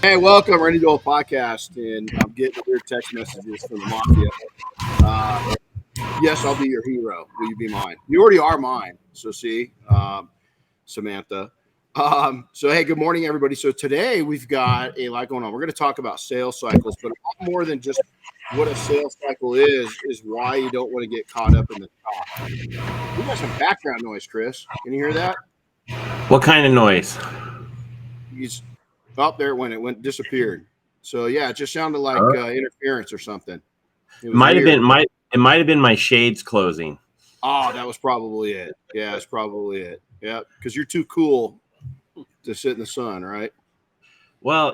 Hey, welcome, Renny Doyle Podcast, and I'm getting weird text messages from the mafia. Yes, I'll be your hero. Will you be mine? You already are mine. So see, Samantha. So hey, good morning, everybody. So today we've got a lot going on. We're going to talk about sales cycles, but a lot more than just what a sales cycle is why you don't want to get caught up in the top. We got some background noise, Chris. Can you hear that? What kind of noise? He's up there when it disappeared. So yeah, it just sounded like interference or something. It might weird. It might have been my shades closing. Oh, that was probably it. Yeah, that's probably it. Yeah, because you're too cool to sit in the sun, right? Well,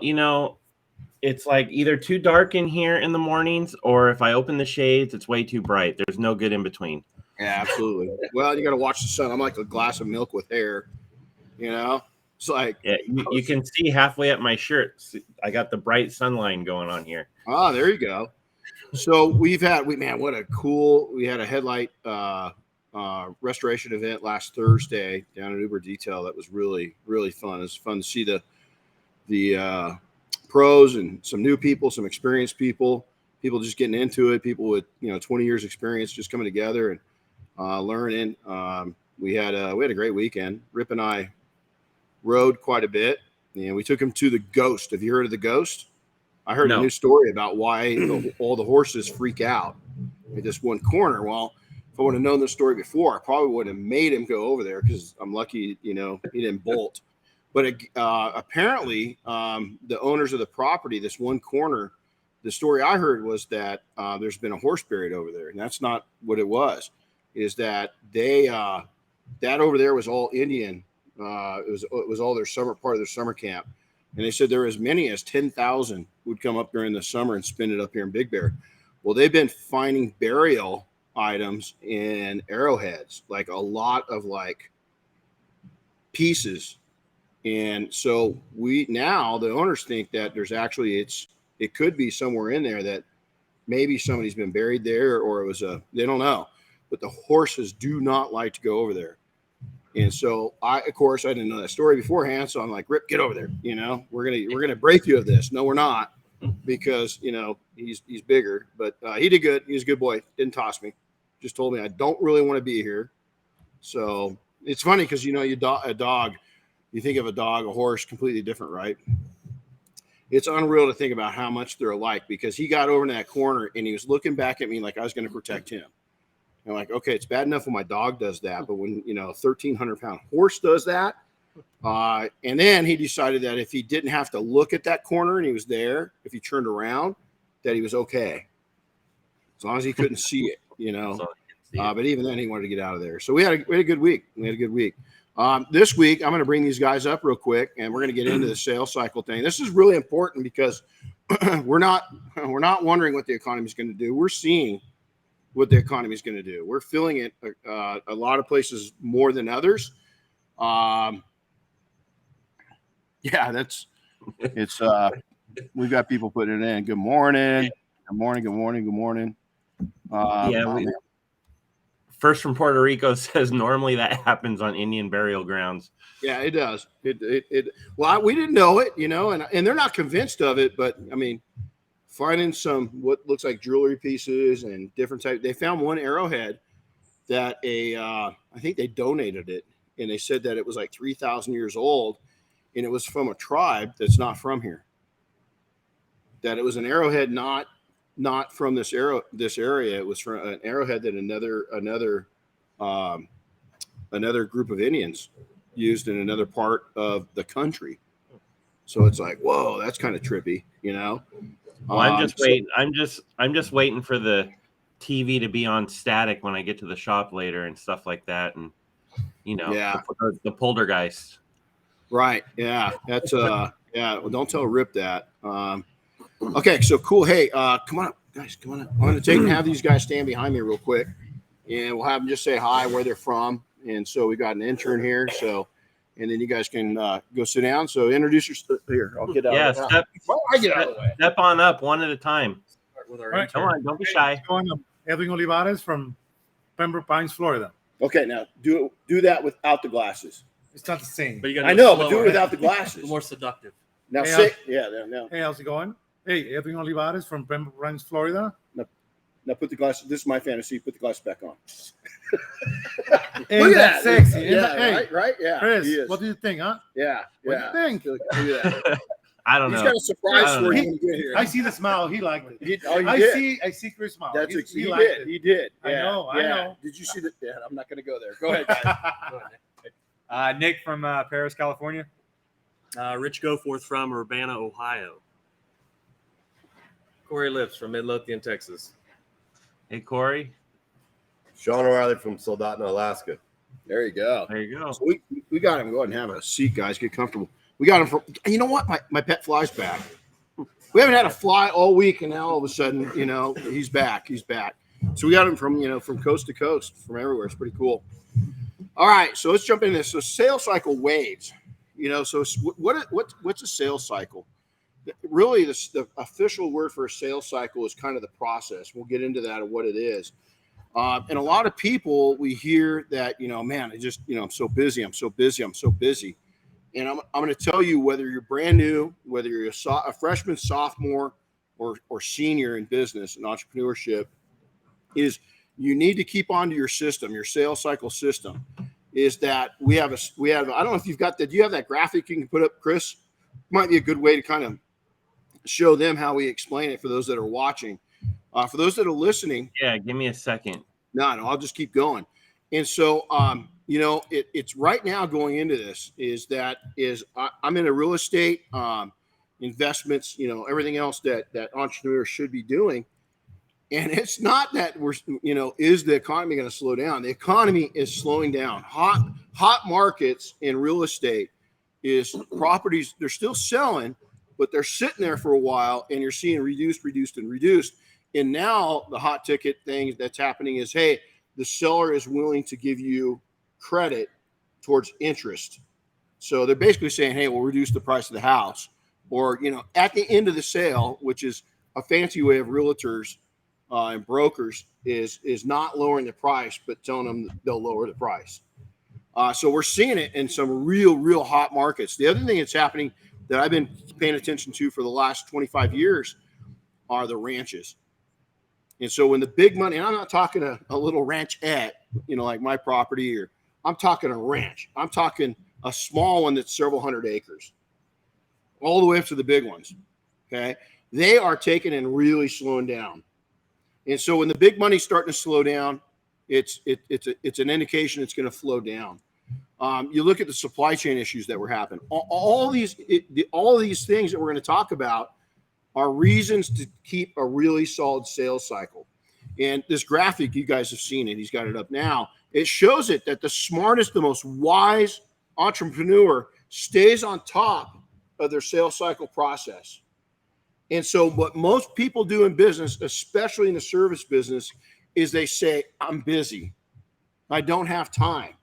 it's like either too dark in here in the mornings, or if I open the shades, it's way too bright. There's no good in between. Yeah, absolutely. Well, you got to watch the sun. I'm like a glass of milk with hair. It's like you can see halfway up my shirt. I got the bright sunline going on here. Ah, there you go. So we had a headlight restoration event last Thursday down at Uber Detail. That was really, really fun. It was fun to see the pros and some new people, some experienced people just getting into it, people with 20 years experience just coming together and learning. We had a great weekend. Rip and I rode quite a bit, and we took him to the Ghost. Have you heard of the Ghost? I heard a new story about why all the horses freak out at this one corner. Well, if I would have known this story before, I probably would have made him go over there because I'm lucky, he didn't bolt. But apparently, the owners of the property, this one corner, the story I heard was that there's been a horse buried over there, and that's not what it was. Is that they that over there was all Indian. It was all part of their summer camp. And they said there were as many as 10,000 would come up during the summer and spend it up here in Big Bear. Well, they've been finding burial items in arrowheads, like a lot of pieces. And so the owners think that there's actually, it could be somewhere in there that maybe somebody's been buried there, or it was they don't know, but the horses do not like to go over there. And so I didn't know that story beforehand. So I'm like, Rip, get over there. We're going to break you of this. No, we're not, because, he's bigger, but he did good. He was a good boy. Didn't toss me. Just told me, I don't really want to be here. So it's funny because, a dog, you think of a dog, a horse, completely different, right? It's unreal to think about how much they're alike, because he got over in that corner and he was looking back at me like I was going to protect him. I'm like, okay, it's bad enough when my dog does that, but when, a 1,300-pound horse does that, and then he decided that if he didn't have to look at that corner and he was there, if he turned around, that he was okay, as long as he couldn't see it, But even then, he wanted to get out of there. So we had a good week. This week, I'm going to bring these guys up real quick, and we're going to get into the sales cycle thing. This is really important because we're not wondering what the economy is going to do. We're seeing what the economy is going to do. We're feeling it a lot of places more than others. We've got people putting it in. Good morning. First from Puerto Rico says normally that happens on Indian burial grounds. Yeah, it does. Well, we didn't know it, and they're not convinced of it, but I mean, finding some what looks like jewelry pieces and different types. They found one arrowhead that I think they donated it, and they said that it was like 3,000 years old, and it was from a tribe that's not from here. That it was an arrowhead not from this area. It was from an arrowhead that another group of Indians used in another part of the country. So it's like, whoa, that's kind of trippy, Well, I'm just waiting for the TV to be on static when I get to the shop later and stuff like that, and the poltergeist. Right? Yeah, that's Well, don't tell Rip that. Okay, so cool. Hey, come on up, guys. Come on up. I'm going to have these guys stand behind me real quick, and we'll have them just say hi, where they're from, and so we got an intern here, so. And then you guys can go sit down. So introduce yourself here. I'll get out. Yeah, step on up one at a time. Right. Come on, don't be shy. Edwin Olivares from Pembroke Pines, Florida. Okay, now do that without the glasses. It's not the same. But you I know, but do it without the glasses. More seductive. Now, Hey, how's it going? Hey, Edwin Olivares from Pembroke Pines, Florida. Now put the glasses. This is my fantasy. Put the glasses back on. Ain't that sexy? Yeah, right. Yeah, Chris, what do you think, huh? Yeah. What do you think? Look at that. I don't know. He's got a surprise for you when you get here. I see the smile. He liked it. I see Chris smile. He did. He did. Yeah, I know. Did you see that? Yeah, I'm not going to go there. Go ahead, guys. Go ahead, Nick from Paris, California. Rich Goforth from Urbana, Ohio. Corey Lips from Midlothian, Texas. Hey, Corey. Sean O'Reilly from Soldotna, Alaska. There you go. There you go. So we got him. Go ahead and have a seat, guys. Get comfortable. We got him from. You know what? My pet fly's back. We haven't had a fly all week, and now all of a sudden, he's back. He's back. So we got him from coast to coast, from everywhere. It's pretty cool. All right, so let's jump into this. So sales cycle waves. So what's a sales cycle? Really, the official word for a sales cycle is kind of the process. We'll get into that and what it is. And a lot of people, we hear that, man, I'm so busy. And I'm going to tell you, whether you're brand new, whether you're a freshman, sophomore, or senior in business and entrepreneurship, is you need to keep onto your system, your sales cycle system. Is that we have I don't know if you've got that. Do you have that graphic you can put up, Chris? Might be a good way to kind of show them how we explain it for those that are watching. For those that are listening. Yeah, give me a second. No, I'll just keep going. And so, it's right now going into this I'm in a real estate investments, everything else that entrepreneurs should be doing. And it's not that is the economy going to slow down? The economy is slowing down. Hot markets in real estate is properties. They're still selling, but they're sitting there for a while, and you're seeing reduced. And now the hot ticket thing that's happening is, hey, the seller is willing to give you credit towards interest. So they're basically saying, hey, we'll reduce the price of the house, or, at the end of the sale, which is a fancy way of realtors and brokers is not lowering the price, but telling them they'll lower the price. So we're seeing it in some real hot markets. The other thing that's happening that I've been paying attention to for the last 25 years are the ranches. And so when the big money, and I'm not talking a little ranchette, like my property, or I'm talking a ranch. I'm talking a small one that's several hundred acres, all the way up to the big ones. Okay. They are taking and really slowing down. And so when the big money's starting to slow down, it's an indication it's going to flow down. You look at the supply chain issues that were happening. All these things that we're going to talk about are reasons to keep a really solid sales cycle. And this graphic, you guys have seen it. He's got it up now. It shows it that the smartest, the most wise entrepreneur stays on top of their sales cycle process. And so what most people do in business, especially in the service business, is they say, I'm busy. I don't have time.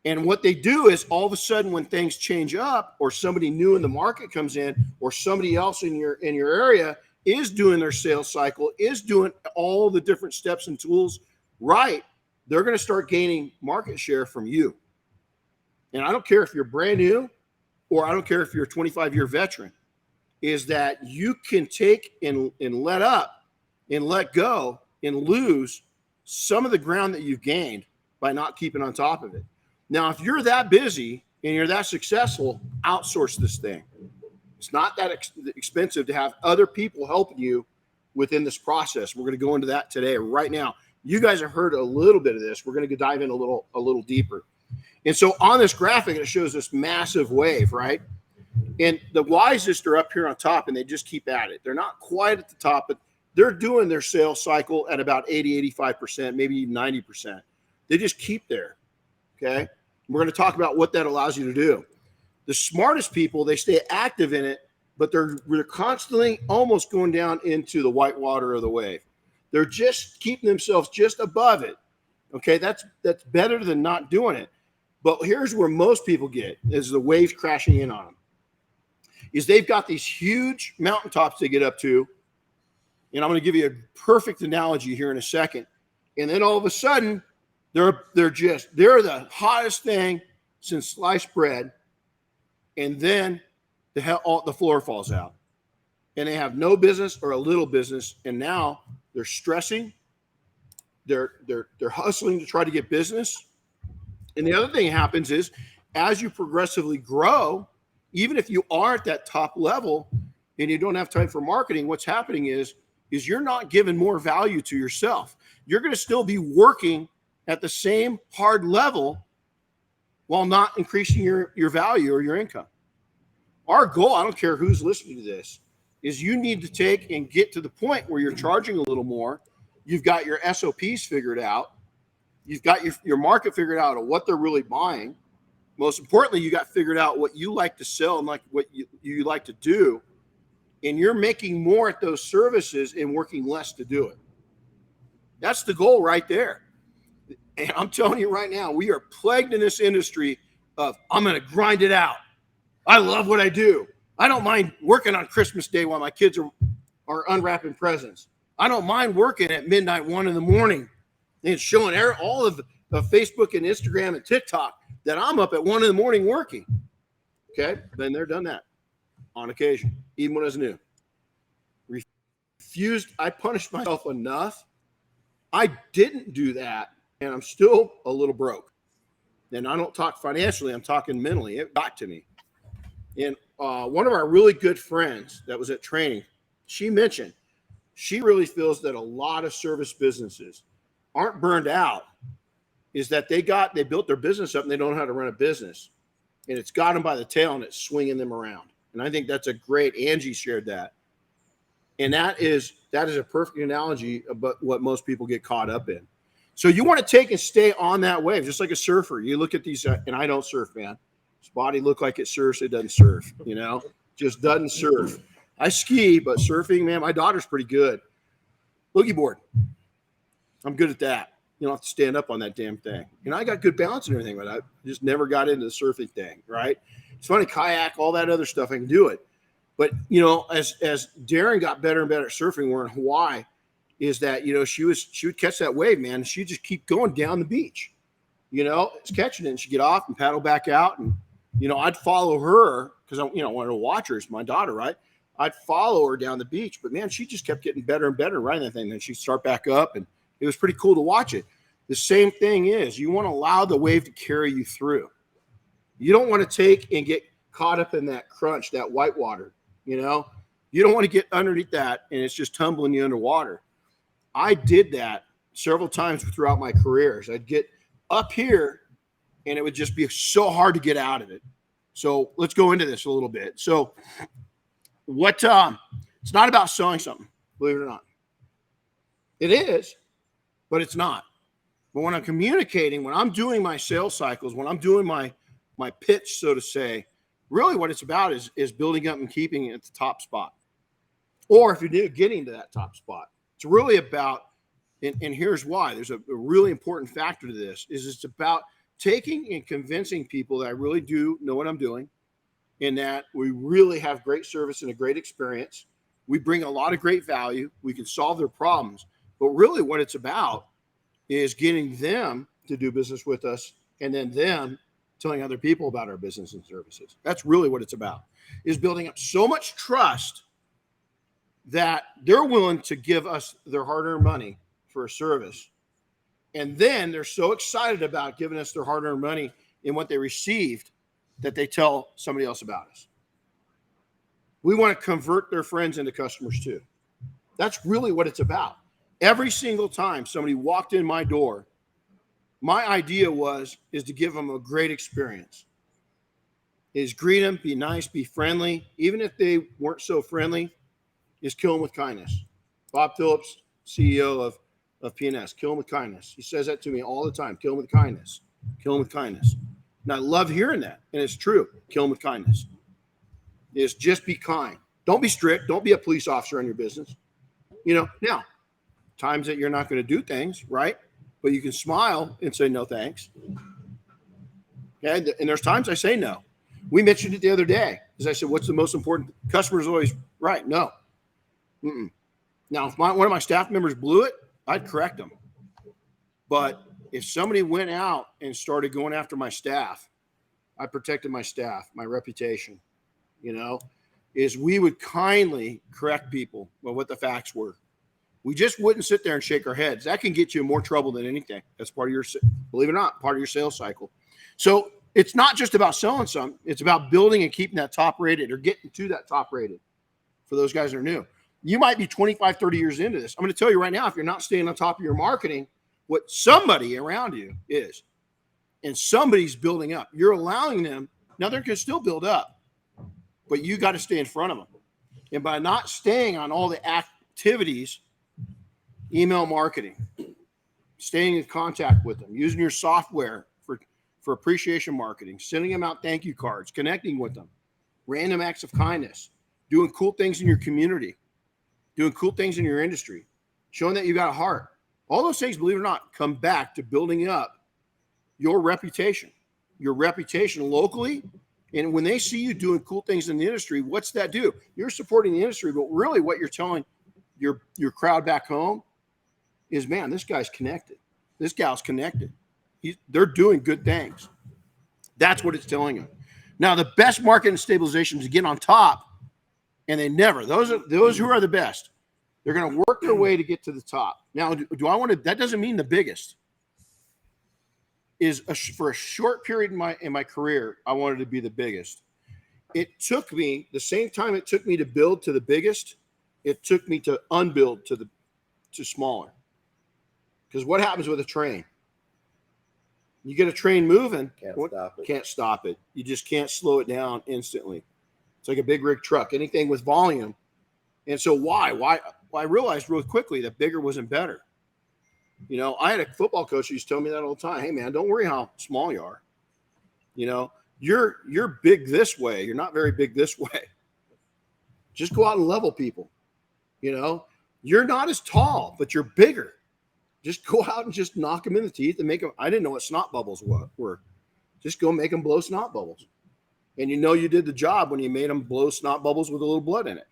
And what they do is all of a sudden when things change up, or somebody new in the market comes in, or somebody else in your area is doing their sales cycle, is doing all the different steps and tools right, they're going to start gaining market share from you. And I don't care if you're brand new, or I don't care if you're a 25-year veteran, is that you can take and let up and let go and lose some of the ground that you've gained by not keeping on top of it. Now, if you're that busy and you're that successful, outsource this thing. It's not that expensive to have other people helping you within this process. We're going to go into that today. Right now, you guys have heard a little bit of this. We're going to dive in a little deeper. And so on this graphic, it shows this massive wave, right? And the wisest are up here on top, and they just keep at it. They're not quite at the top, but they're doing their sales cycle at about 80, 85%, maybe even 90%. They just keep there, okay? We're going to talk about what that allows you to do. The smartest people, they stay active in it, but they're constantly almost going down into the white water of the wave. They're just keeping themselves just above it, okay? That's better than not doing it. But here's where most people get, is the waves crashing in on them. Is they've got these huge mountaintops they get up to, and I'm going to give you a perfect analogy here in a second. And then all of a sudden, they're the hottest thing since sliced bread, and then the floor falls out. And they have no business or a little business, and now they're stressing. They're hustling to try to get business. And the other thing that happens is, as you progressively grow, even if you are at that top level and you don't have time for marketing, what's happening is you're not giving more value to yourself. You're going to still be working at the same hard level while not increasing your value or your income. Our goal, I don't care who's listening to this, is you need to take and get to the point where you're charging a little more. You've got your SOPs figured out. You've got your market figured out of what they're really buying. Most importantly, you got figured out what you like to sell and like what you like to do. And you're making more at those services and working less to do it. That's the goal right there. And I'm telling you right now, we are plagued in this industry of, I'm going to grind it out. I love what I do. I don't mind working on Christmas Day while my kids are unwrapping presents. I don't mind working at midnight, 1 a.m, and showing all of Facebook and Instagram and TikTok that I'm up at 1 a.m. working. Okay, then they're done that on occasion, even when I was new. Refused. I punished myself enough. I didn't do that, and I'm still a little broke. And I don't talk financially. I'm talking mentally. It got to me. And one of our really good friends that was at training, she mentioned she really feels that a lot of service businesses aren't burned out, is that they built their business up and they don't know how to run a business. And it's got them by the tail and it's swinging them around. And I think that's a great, Angie shared that. And that is a perfect analogy about what most people get caught up in. So you want to take and stay on that wave, just like a surfer. You look at these, and I don't surf, man. His body look like it surfs, it doesn't surf, just doesn't surf. I ski, but surfing, man, my daughter's pretty good. Boogie board. I'm good at that. You don't have to stand up on that damn thing. I got good balance and everything, but I just never got into the surfing thing, right? It's funny, kayak, all that other stuff, I can do it. But, as Darren got better and better at surfing, we're in Hawaii, is that, she would catch that wave, man, and she'd just keep going down the beach. It's catching it, and she'd get off and paddle back out. And, I'd follow her because I wanted to watch her. It's my daughter, right? I'd follow her down the beach, but man, she just kept getting better and better riding that thing. Then she'd start back up, and it was pretty cool to watch it. The same thing is, you want to allow the wave to carry you through. You don't want to take and get caught up in that crunch, that white water. You don't want to get underneath that and it's just tumbling you underwater. I did that several times throughout my careers. I'd get up here and it would just be so hard to get out of it. So let's go into this a little bit. So it's not about selling something, believe it or not. It is, but it's not. But when I'm communicating, when I'm doing my sales cycles, when I'm doing my pitch, so to say, really what it's about is building up and keeping it at the top spot. Or if you're getting to that top spot, it's really about, and here's why, there's a really important factor to this, is it's about taking and convincing people that I really do know what I'm doing and that we really have great service and a great experience. We bring a lot of great value. We can solve their problems. But really what it's about is getting them to do business with us and then them telling other people about our business and services. That's really what it's about, is building up so much trust that they're willing to give us their hard-earned money for a service. And then they're so excited about giving us their hard-earned money in what they received that they tell somebody else about us. We want to convert their friends into customers too. That's really what it's about. Every single time somebody walked in my door, my idea is to give them a great experience. Is greet them, be nice, be friendly. Even if they weren't so friendly, is kill them with kindness. Bob Phillips, CEO of PNS, kill them with kindness. He says that to me all the time. Kill them with kindness. Kill them with kindness. And I love hearing that. And it's true. Kill them with kindness. Is just be kind. Don't be strict. Don't be a police officer in your business. Now, times that you're not going to do things, right? But you can smile and say no thanks. Okay? And there's times I say no. We mentioned it the other day. As I said, what's the most important? Customer's always right. No. Mm-mm. Now, if one of my staff members blew it, I'd correct them. But if somebody went out and started going after my staff, I protected my staff, my reputation. is we would kindly correct people on what the facts were. We just wouldn't sit there and shake our heads. That can get you in more trouble than anything. That's part of your, believe it or not, part of your sales cycle. So it's not just about selling something. It's about building and keeping that top rated or getting to that top rated for those guys that are new. You might be 25, 30 years into this. I'm going to tell you right now, if you're not staying on top of your marketing, what somebody around you is, and somebody's building up, you're allowing them. Now they can still build up, but you got to stay in front of them. And by not staying on all the activities, email marketing, staying in contact with them, using your software for appreciation marketing, sending them out thank you cards, connecting with them, random acts of kindness, doing cool things in your community, doing cool things in your industry, showing that you got a heart. All those things, believe it or not, come back to building up your reputation locally. And when they see you doing cool things in the industry, what's that do? You're supporting the industry, but really what you're telling your crowd back home is, man, this guy's connected. This gal's connected. They're doing good things. That's what it's telling them. Now, the best marketing stabilization is to get on top, and they never. Those who are the best. They're going to work their way to get to the top. Now, do I want to? That doesn't mean the biggest. For a short period in my career, I wanted to be the biggest. It took me the same time it took me to build to the biggest. It took me to unbuild to smaller. Because what happens with a train? You get a train moving, can't stop it. You just can't slow it down instantly. It's like a big rig truck, anything with volume. And so why? Well, I realized real quickly that bigger wasn't better. I had a football coach who used to tell me that all the time. Hey, man, don't worry how small you are. You're big this way. You're not very big this way. Just go out and level people. You're not as tall, but you're bigger. Just go out and just knock them in the teeth and make them. I didn't know what snot bubbles were. Just go make them blow snot bubbles. And you did the job when you made them blow snot bubbles with a little blood in it.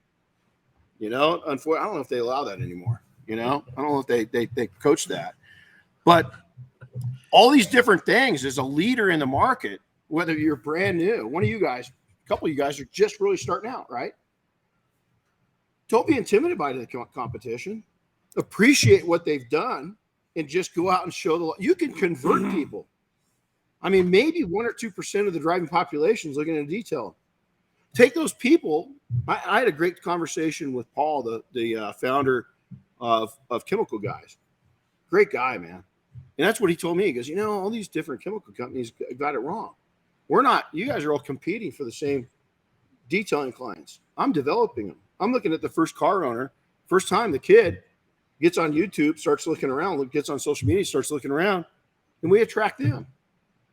Unfortunately, I don't know if they allow that anymore. I don't know if they coach that. But all these different things as a leader in the market, whether you're brand new, a couple of you guys are just really starting out, right? Don't be intimidated by the competition. Appreciate what they've done and just go out and show you can convert people. I mean, maybe 1 or 2% of the driving population is looking at detail. Take those people. I had a great conversation with Paul, the founder of Chemical Guys. Great guy, man. And that's what he told me. He goes, all these different chemical companies got it wrong. We're not. You guys are all competing for the same detailing clients. I'm developing them. I'm looking at the first car owner. First time the kid gets on YouTube, starts looking around, gets on social media, starts looking around, and we attract them.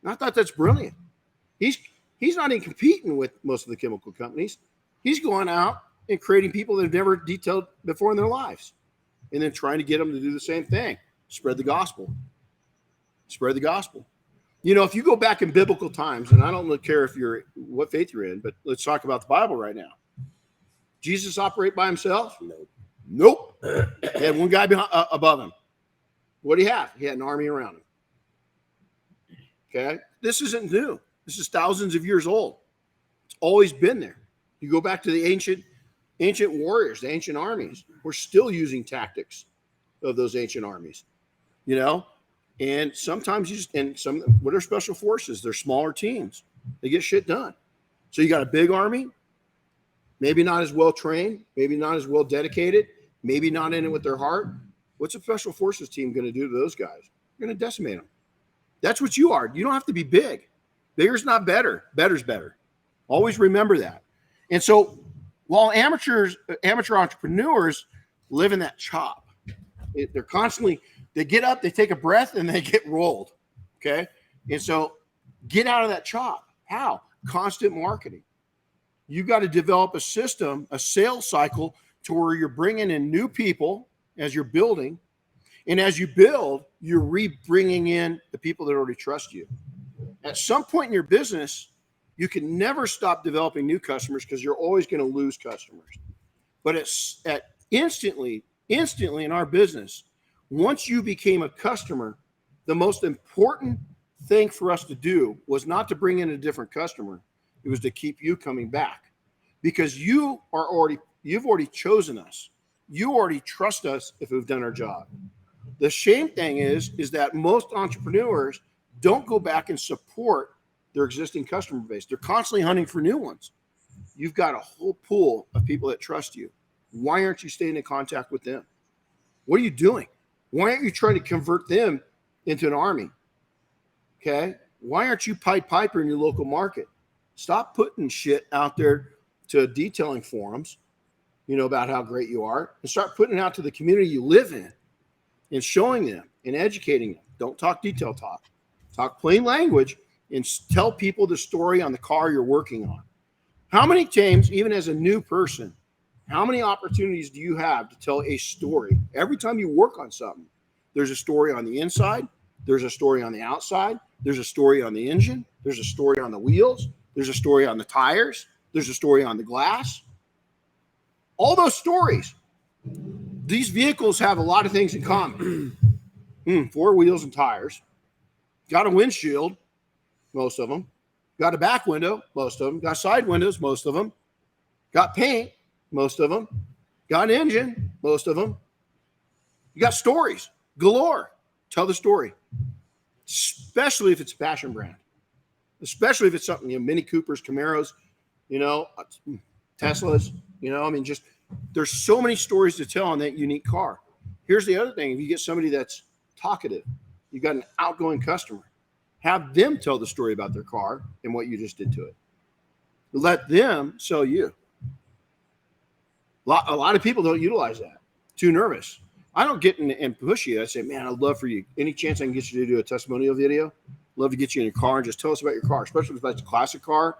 And I thought that's brilliant. He's not even competing with most of the chemical companies. He's going out and creating people that have never detailed before in their lives, and then trying to get them to do the same thing. Spread the gospel. Spread the gospel. If you go back in biblical times, and I don't really care what faith you're in, but let's talk about the Bible right now. Jesus operate by himself? Nope. He had one guy above him. What did he have? He had an army around him. Okay? This isn't new. This is thousands of years old. It's always been there. You go back to the ancient warriors, the ancient armies. We're still using tactics of those ancient armies. And sometimes what are special forces? They're smaller teams. They get shit done. So you got a big army, maybe not as well trained, maybe not as well dedicated, maybe not in it with their heart. What's a special forces team going to do to those guys? You're going to decimate them. That's what you are. You don't have to be big. Bigger's not better. Better's better. Always remember that. And so while amateur entrepreneurs live in that chop, they're constantly, they get up, they take a breath, and they get rolled. Okay. And so get out of that chop. How? Constant marketing. You got to develop a system, a sales cycle to where you're bringing in new people as you're building. And as you build, you're bringing in the people that already trust you. At some point in your business, you can never stop developing new customers because you're always going to lose customers. But it's instantly in our business, once you became a customer, the most important thing for us to do was not to bring in a different customer. It was to keep you coming back. because you've already chosen us. You already trust us if we've done our job. The shame thing is that most entrepreneurs don't go back and support their existing customer base. They're constantly hunting for new ones. You've got a whole pool of people that trust you. Why aren't you staying in contact with them? What are you doing? Why aren't you trying to convert them into an army? Okay? Why aren't you Pied Piper in your local market? Stop putting shit out there to detailing forums, about how great you are, and start putting it out to the community you live in and showing them and educating them. Don't talk detail talk. Talk plain language and tell people the story on the car you're working on. How many times, even as a new person, how many opportunities do you have to tell a story? Every time you work on something, there's a story on the inside, there's a story on the outside, there's a story on the engine, there's a story on the wheels, there's a story on the tires, there's a story on the glass. All those stories. These vehicles have a lot of things in common. 4 wheels and tires. Got a windshield, most of them. Got a back window, most of them. Got side windows, most of them. Got paint, most of them. Got an engine, most of them. You got stories galore. Tell the story. Especially if it's a passion brand. Especially if it's something, Mini Coopers, Camaros, Teslas, just there's so many stories to tell on that unique car. Here's the other thing. If you get somebody that's talkative, you got an outgoing customer, have them tell the story about their car and what you just did to it. Let them sell you. A lot of people don't utilize that. Too nervous. I don't get in and push you. I say, man, I'd love for you. Any chance I can get you to do a testimonial video? Love to get you in your car and just tell us about your car, especially if that's a classic car,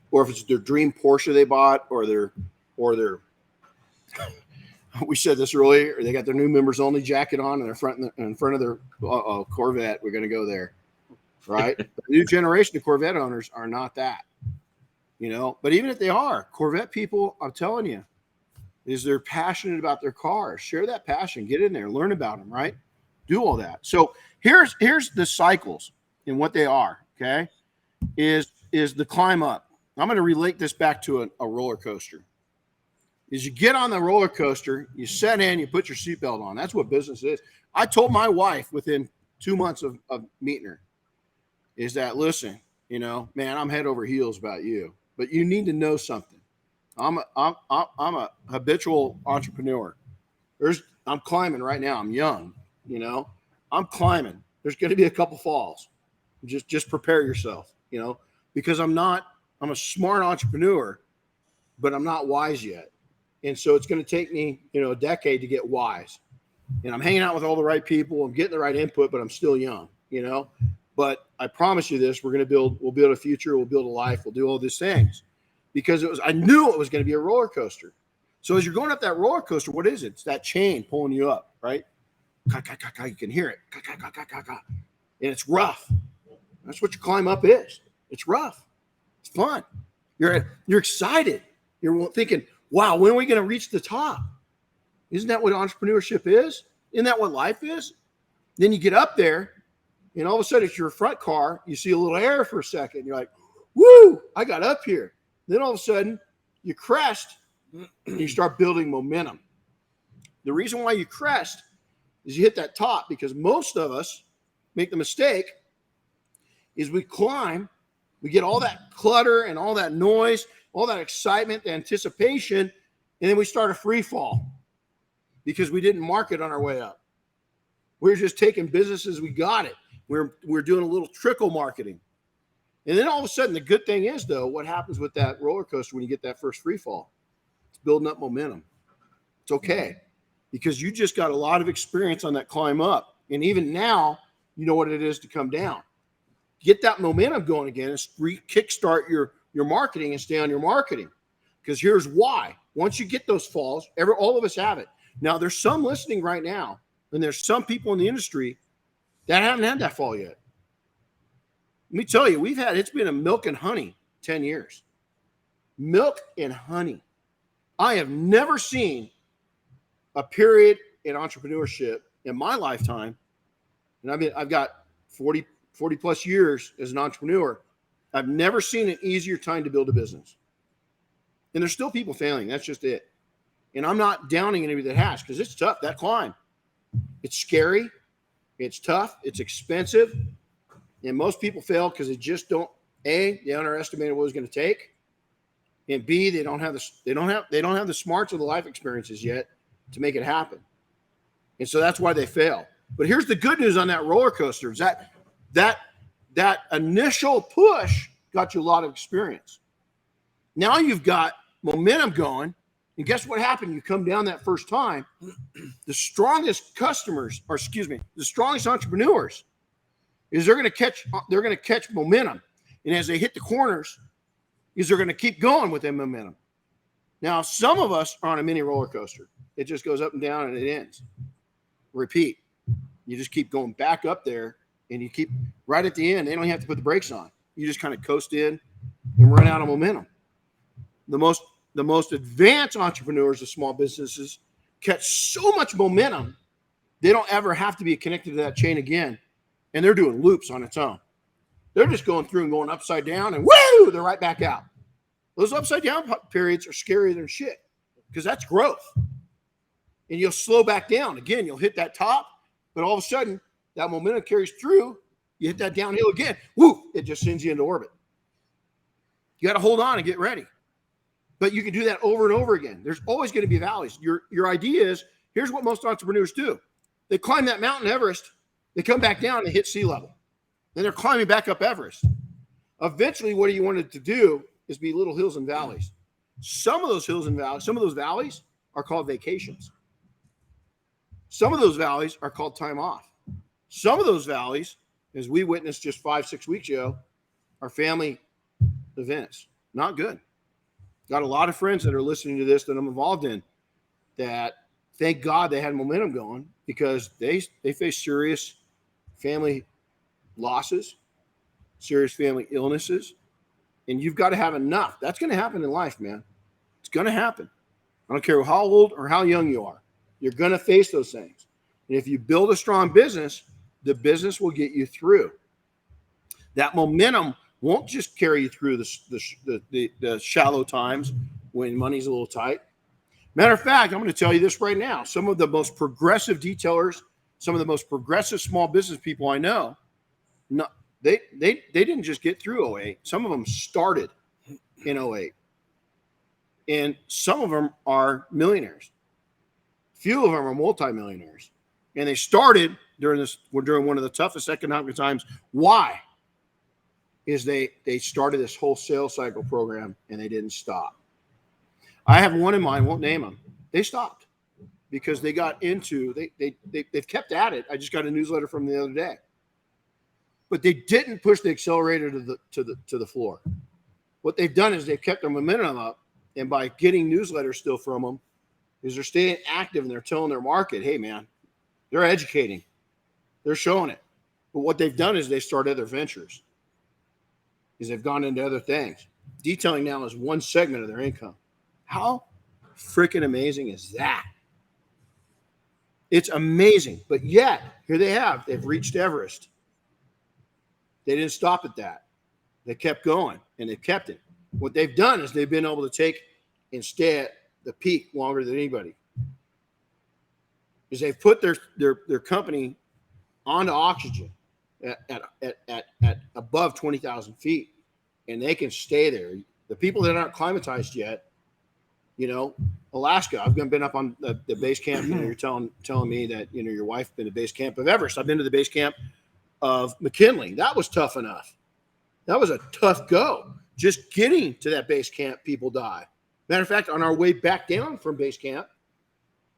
or if it's their dream Porsche they bought, or their we said this earlier, they got their new members only jacket on in front of their Corvette. We're going to go there, right? The new generation of Corvette owners are not that, but even if they are, Corvette people, I'm telling you, they're passionate about their cars. Share that passion, get in there, learn about them, right? Do all that. So here's the cycles and what they are, okay, is the climb up. I'm going to relate this back to a roller coaster. Is you get on the roller coaster, you set in, you put your seatbelt on. That's what business is. I told my wife within 2 months of meeting her, is that, listen, man, I'm head over heels about you, but you need to know something. I'm a habitual entrepreneur. I'm climbing right now. I'm young, I'm climbing. There's going to be a couple falls. Just prepare yourself, because I'm a smart entrepreneur, but I'm not wise yet. And so it's going to take me, a decade to get wise. And I'm hanging out with all the right people. I'm getting the right input, but I'm still young, But I promise you this, we'll build a future. We'll build a life. We'll do all these things because I knew it was going to be a roller coaster. So as you're going up that roller coaster, what is it? It's that chain pulling you up, right? You can hear it. And it's rough. That's what your climb up is. It's rough. It's fun. You're excited. You're thinking, wow, when are we going to reach the top? Isn't that what entrepreneurship is? Isn't that what life is? Then you get up there, and all of a sudden it's your front car. You see a little air for a second. You're like, woo, I got up here. Then all of a sudden you crest, and you start building momentum. The reason why you crest is you hit that top, because most of us make the mistake is we climb, we get all that clutter and all that noise, all that excitement, the anticipation, and then we start a free fall because we didn't market on our way up. We're just taking business as we got it. We're doing a little trickle marketing. And then all of a sudden, the good thing is, though, what happens with that roller coaster when you get that first free fall? It's building up momentum. It's okay because you just got a lot of experience on that climb up. And even now, you know what it is to come down. Get that momentum going again and kickstart your marketing and stay on your marketing. Because here's why. Once you get those falls, all of us have it. Now, there's some listening right now, and there's some people in the industry that haven't had that fall yet. Let me tell you, it's been a milk and honey 10 years. Milk and honey. I have never seen a period in entrepreneurship in my lifetime, and I've got 40 plus years as an entrepreneur. I've never seen an easier time to build a business. And there's still people failing. That's just it. And I'm not downing anybody that has, because it's tough, that climb. It's scary. It's tough. It's expensive. And most people fail because they just don't, A, they underestimated what it was going to take. And B, they don't have the smarts or the life experiences yet to make it happen. And so that's why they fail. But here's the good news on that roller coaster is that initial push got you a lot of experience. Now you've got momentum going, and guess what happened? You come down that first time, the strongest entrepreneurs is they're going to catch momentum. And as they hit the corners, they're going to keep going with that momentum. Now, some of us are on a mini roller coaster. It just goes up and down and it ends. Repeat. You just keep going back up there, and you keep right at the end. They don't have to put the brakes on. You just kind of coast in and run out of momentum. The most advanced entrepreneurs of small businesses catch so much momentum, they don't ever have to be connected to that chain again. And they're doing loops on its own. They're just going through and going upside down, and woo, they're right back out. Those upside down periods are scarier than shit because that's growth. And you'll slow back down. Again, you'll hit that top, but all of a sudden, that momentum carries through. You hit that downhill again. Woo, it just sends you into orbit. You got to hold on and get ready. But you can do that over and over again. There's always going to be valleys. Your idea is, here's what most entrepreneurs do. They climb that Mountain Everest. They come back down and hit sea level. Then they're climbing back up Everest. Eventually, what you wanted to do is be little hills and valleys. Some of those hills and valleys, some of those valleys are called vacations. Some of those valleys are called time off. Some of those valleys, as we witnessed just 5-6 weeks ago, are family events. Not good. Got a lot of friends that are listening to this that I'm involved in that thank God they had momentum going because they face serious family losses, serious family illnesses, and you've got to have enough. That's going to happen in life, man. It's going to happen. I don't care how old or how young you are. You're going to face those things. And if you build a strong business, the business will get you through. That momentum won't just carry you through the shallow times when money's a little tight. Matter of fact, I'm going to tell you this right now. Some of the most progressive detailers, some of the most progressive small business people I know, they didn't just get through 08. Some of them started in 08. And some of them are millionaires. Few of them are multimillionaires. And they started during one of the toughest economic times. Why? Is they started this whole sales cycle program and they didn't stop. I have one in mind, won't name them. They stopped because they got into, they've kept at it. I just got a newsletter from the other day. But they didn't push the accelerator to the floor. What they've done is they've kept their momentum up, and by getting newsletters still from them, is they're staying active and they're telling their market, hey man, they're educating. They're showing it. But what they've done is they start other ventures. Is they've gone into other things. Detailing now is one segment of their income. How freaking amazing is that? It's amazing. But yet, here they have. They've reached Everest. They didn't stop at that. They kept going, and they've kept it. What they've done is they've been able to take and stay at the peak longer than anybody. Is they've put their company onto oxygen at above 20,000 feet, and they can stay there. The people that aren't climatized yet, Alaska. I've been up on the base camp. You're telling me that your wife been to base camp of Everest. I've been to the base camp of McKinley. That was tough enough. That was a tough go. Just getting to that base camp, people die. Matter of fact, on our way back down from base camp,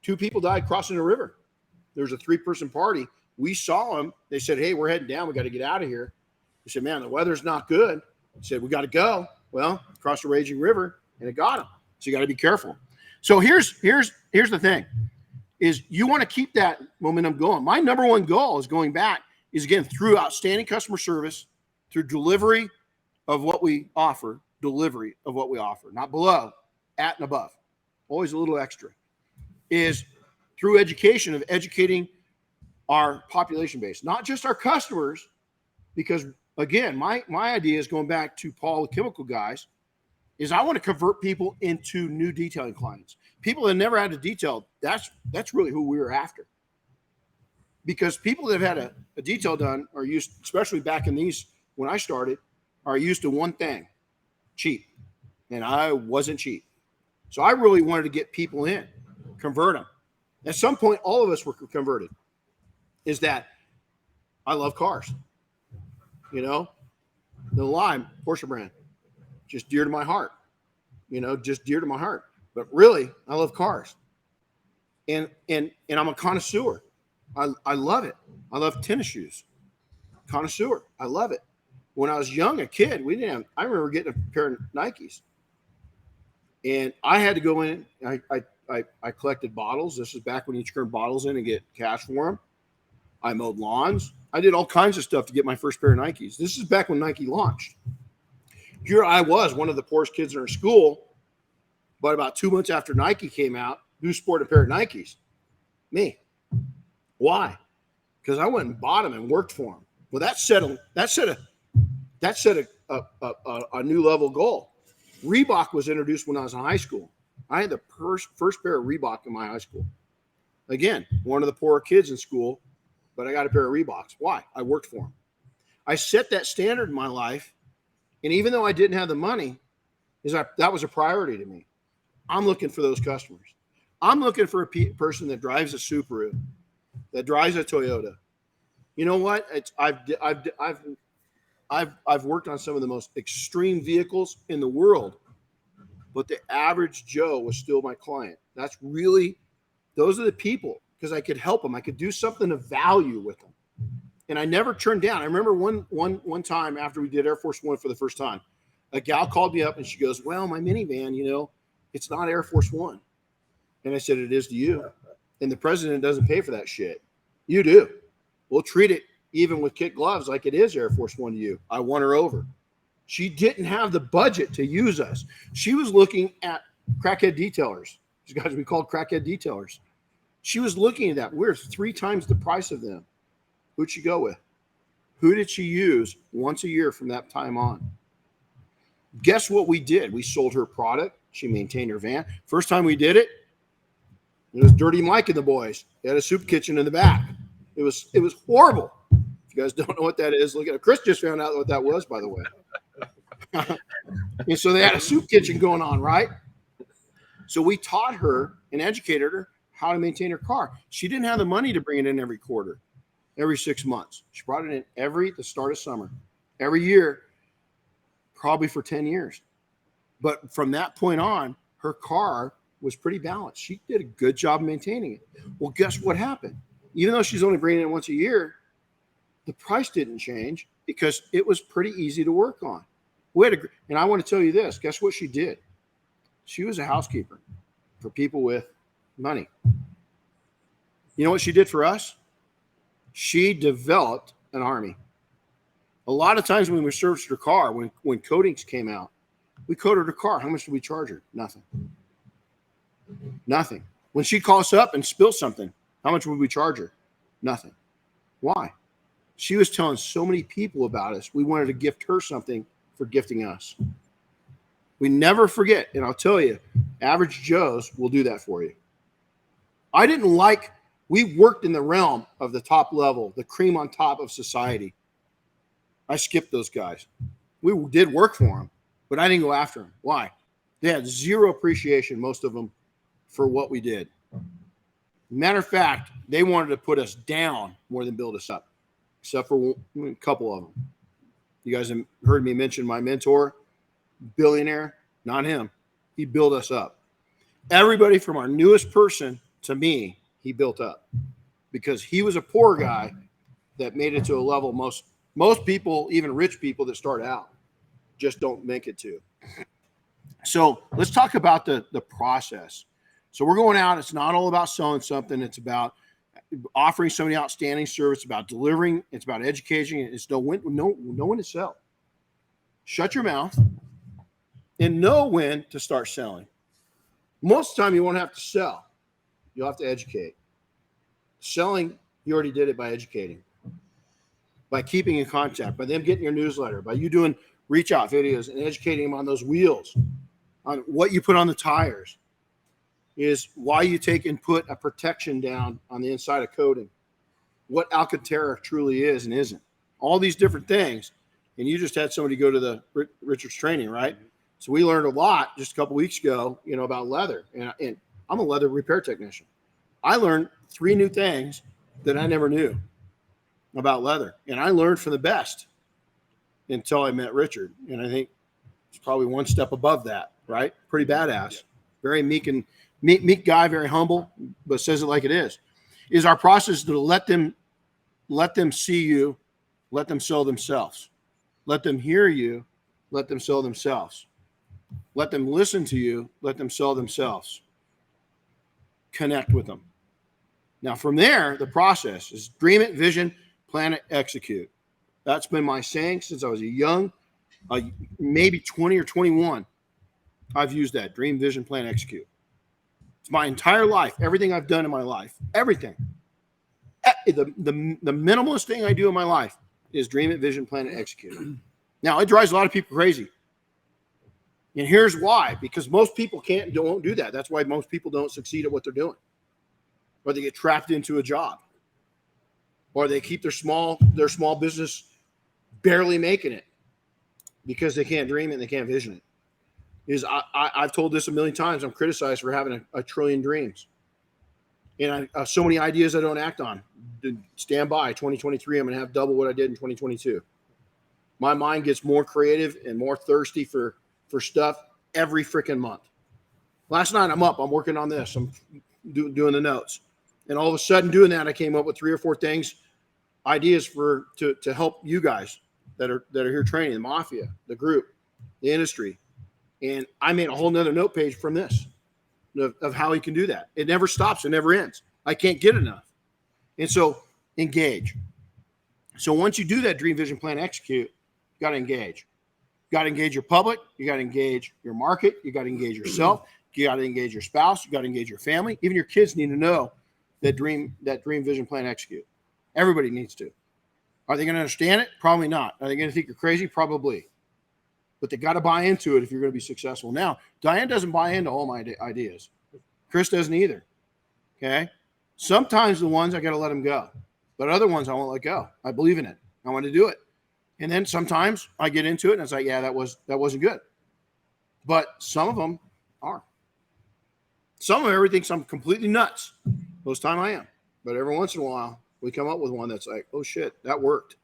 2 people died crossing the river. There was a 3-person party. We saw them. They said, hey, we're heading down. We got to get out of here. We said, man, the weather's not good. They said, we got to go. Well, across the raging river, and it got them. So you got to be careful. So here's the thing, is you want to keep that momentum going. My number one goal is going back is, again, through outstanding customer service, through delivery of what we offer, not below, at and above, always a little extra, is through education of educating our population base, not just our customers, because again, my idea is going back to Paul, the chemical guys, is I want to convert people into new detailing clients. People that never had a detail, that's really who we were after. Because people that have had a detail done are used, especially back in these, when I started, are used to one thing, cheap. And I wasn't cheap. So I really wanted to get people in, convert them. At some point, all of us were converted. Is that I love cars. You know, the Lime, Porsche brand, just dear to my heart. You know, just dear to my heart. But really, I love cars. And I'm a connoisseur. I love it. I love tennis shoes. Connoisseur. I love it. When I was young, a kid, I remember getting a pair of Nikes. And I had to go in. I collected bottles. This is back when you turn bottles in and get cash for them. I mowed lawns. I did all kinds of stuff to get my first pair of Nikes. This is back when Nike launched. Here I was, one of the poorest kids in our school. But about 2 months after Nike came out, who sported a pair of Nikes? Me. Why? Because I went and bought them and worked for them. Well, that set a new level goal. Reebok was introduced when I was in high school. I had the first pair of Reebok in my high school. Again, one of the poorer kids in school, but I got a pair of Reeboks. Why? I worked for them. I set that standard in my life, and even though I didn't have the money, that was a priority to me. I'm looking for those customers. I'm looking for a person that drives a Subaru, that drives a Toyota. You know what? I've worked on some of the most extreme vehicles in the world, but the average Joe was still my client. Those are the people, because I could help them. I could do something of value with them. And I never turned down. I remember one time after we did Air Force One for the first time, a gal called me up and she goes, well, my minivan, it's not Air Force One. And I said, it is to you. And the president doesn't pay for that shit. You do. We'll treat it even with kid gloves like it is Air Force One to you. I won her over. She didn't have the budget to use us. She was looking at crackhead detailers. These guys we called crackhead detailers. She was looking at that. We're 3 times the price of them. Who'd she go with? Who did she use once a year from that time on? Guess what we did? We sold her product. She maintained her van. First time we did it, it was Dirty Mike and the boys. They had a soup kitchen in the back. It was horrible. If you guys don't know what that is, look at it. Chris just found out what that was, by the way. And so they had a soup kitchen going on, right? So we taught her and educated her how to maintain her car. She didn't have the money to bring it in every quarter, every 6 months. She brought it in the start of summer, every year, probably for 10 years. But from that point on, her car was pretty balanced. She did a good job maintaining it. Well, guess what happened? Even though she's only bringing it in once a year, the price didn't change because it was pretty easy to work on. And I want to tell you this. Guess what she did? She was a housekeeper for people with money. You know what she did for us? She developed an army. A lot of times when we serviced her car, when coatings came out, we coated her car. How much did we charge her? Nothing. When she calls up and spills something, how much would we charge her? Nothing. Why? She was telling so many people about us. We wanted to gift her something for gifting us. We never forget. And I'll tell you, average Joes will do that for you. We worked in the realm of the top level, the cream on top of society. I skipped those guys. We did work for them, but I didn't go after them. Why? They had zero appreciation, most of them, for what we did. Matter of fact, they wanted to put us down more than build us up, except for a couple of them. You guys have heard me mention my mentor, billionaire, not him. He built us up. Everybody from our newest person to me, he built up because he was a poor guy that made it to a level most people, even rich people that start out, just don't make it to. So let's talk about the process. So we're going out. It's not all about selling something. It's about offering somebody outstanding service. It's about delivering. It's about educating. It's know when to sell. Shut your mouth and know when to start selling. Most of the time, you won't have to sell. You'll have to educate. Selling, you already did it by educating, by keeping in contact, by them getting your newsletter, by you doing reach out videos and educating them on those wheels. on what you put on the tires, is why you take and put a protection down on the inside of coating, what Alcantara truly is and isn't. All these different things. And you just had somebody go to the Richard's training, right? So we learned a lot just a couple weeks ago, about leather. And I'm a leather repair technician. I learned 3 new things that I never knew about leather. And I learned from the best until I met Richard. And I think it's probably one step above that, right? Pretty badass. Very meek guy, very humble, but says it like it is. Is our process to let them see you, let them sell themselves. Let them hear you, let them sell themselves. Let them listen to you, let them sell themselves. Connect with them. Now, from there, the process is dream it, vision, plan it, execute. That's been my saying since I was maybe 20 or 21. I've used that dream, vision, plan, execute. It's my entire life, everything I've done in my life, everything. The minimalist thing I do in my life is dream it, vision, plan it, execute. Now, it drives a lot of people crazy. And here's why. Because most people don't do that. That's why most people don't succeed at what they're doing. Or they get trapped into a job. Or they keep their small business barely making it because they can't dream it and they can't vision it. I've told this a million times. I'm criticized for having a trillion dreams. And so many ideas I don't act on. Stand by. 2023, I'm going to have double what I did in 2022. My mind gets more creative and more thirsty for stuff every freaking month. Last night, I'm working on this. I'm doing the notes. And all of a sudden doing that, I came up with 3 or 4 things, ideas to help you guys that are here training, the mafia, the group, the industry. And I made a whole nother note page from this of how he can do that. It never stops. It never ends. I can't get enough. And so engage. So once you do that dream, vision, plan, execute, you got to engage. You got to engage your public. You got to engage your market. You got to engage yourself. You got to engage your spouse. You got to engage your family. Even your kids need to know that dream, vision, plan, execute. Everybody needs to. Are they going to understand it? Probably not. Are they going to think you're crazy? Probably. But they got to buy into it if you're going to be successful. Now, Diane doesn't buy into all my ideas. Chris doesn't either. Okay? Sometimes the ones I got to let them go. But other ones I won't let go. I believe in it. I want to do it. And then sometimes I get into it and it's like, yeah, that wasn't good. But some of them are. Some of them, everything thinks I'm completely nuts. Most time I am. But every once in a while, we come up with one that's like, oh shit, that worked.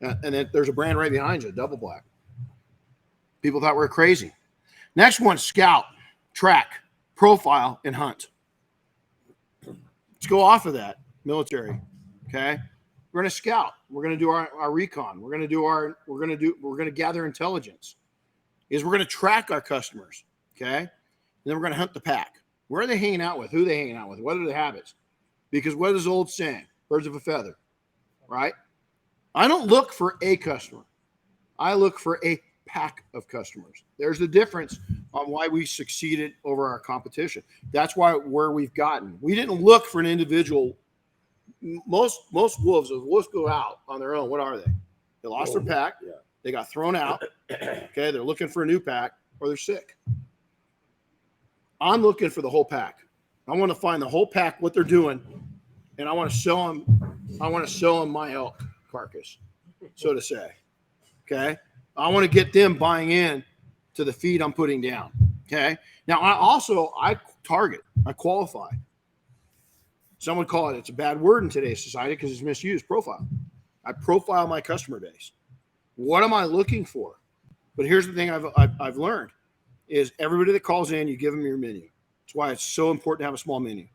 And then there's a brand right behind you, Double Black. People thought we were crazy. Next one, scout, track, profile, and hunt. Let's go off of that, military. Okay. We're going to scout. We're going to do our recon. We're going to gather intelligence. We're going to track our customers. Okay. And then we're going to hunt the pack. Where are they hanging out with? Who are they hanging out with? What are their habits? Because what is the old saying? Birds of a feather, right? I don't look for a customer. I look for a pack of customers. There's the difference on why we succeeded over our competition. That's where we've gotten. We didn't look for an individual. Most wolves, if wolves go out on their own, what are they? They lost their pack. Yeah. They got thrown out. Okay, they're looking for a new pack, or they're sick. I'm looking for the whole pack. I want to find the whole pack, what they're doing, and I want to show them my elk carcass, so to say. Okay, I want to get them buying in to the feed I'm putting down. Okay, now I target, I qualify. Some would call it's a bad word in today's society because it's misused. Profile. I profile my customer base. What am I looking for? But here's the thing I've learned is everybody that calls in, you give them your menu. That's why it's so important to have a small menu,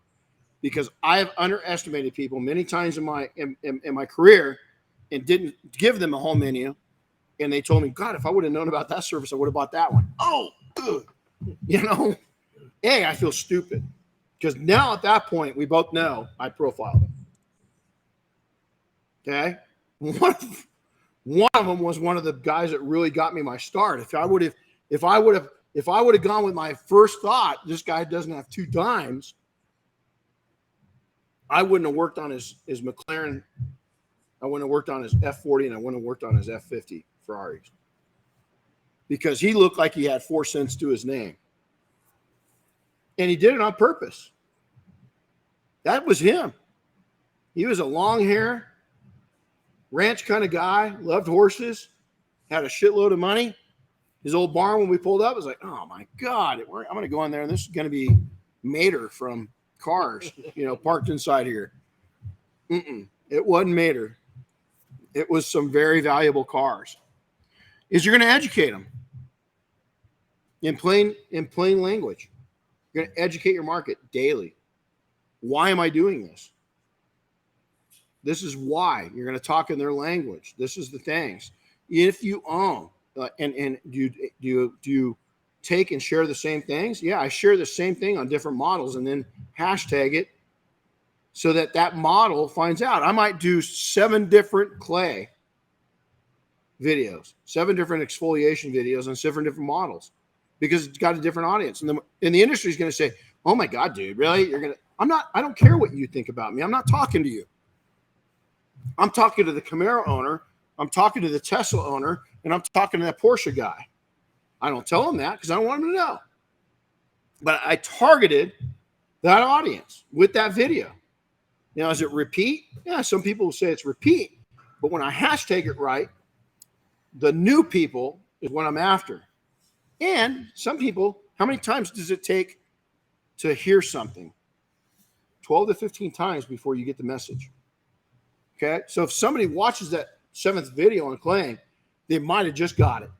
because I have underestimated people many times in my career and didn't give them a whole menu. And they told me, God, if I would have known about that service, I would have bought that one. Oh, ugh. I feel stupid. Because now at that point, we both know I profiled them. Okay? One of them was one of the guys that really got me my start. If I would have gone with my first thought, this guy doesn't have 2 dimes, I wouldn't have worked on his McLaren. I wouldn't have worked on his F40, and I wouldn't have worked on his F50 Ferraris. Because he looked like he had 4 cents to his name. And he did it on purpose. That was him. He was a long hair, ranch kind of guy, loved horses, had a shitload of money. His old barn, when we pulled up, was like, oh my God, I'm going to go in there and this is going to be Mater from Cars, parked inside here. It wasn't Mater. It was some very valuable cars. Is you're going to educate them in plain language. You're going to educate your market daily. Why am I doing this? This is why. You're going to talk in their language. This is the things. If you own, and do you take and share the same things? Yeah, I share the same thing on different models and then hashtag it so that model finds out. I might do 7 different clay videos, 7 different exfoliation videos on 7 different models because it's got a different audience. And the industry is going to say, oh my God, dude, really? I don't care what you think about me. I'm not talking to you. I'm talking to the Camaro owner. I'm talking to the Tesla owner, and I'm talking to that Porsche guy. I don't tell them that because I don't want them to know. But I targeted that audience with that video. Now, is it repeat? Yeah, some people will say it's repeat. But when I hashtag it right, the new people is what I'm after. And some people, how many times does it take to hear something? 12 to 15 times before you get the message. Okay, so if somebody watches that 7th video on claying, they might have just got it.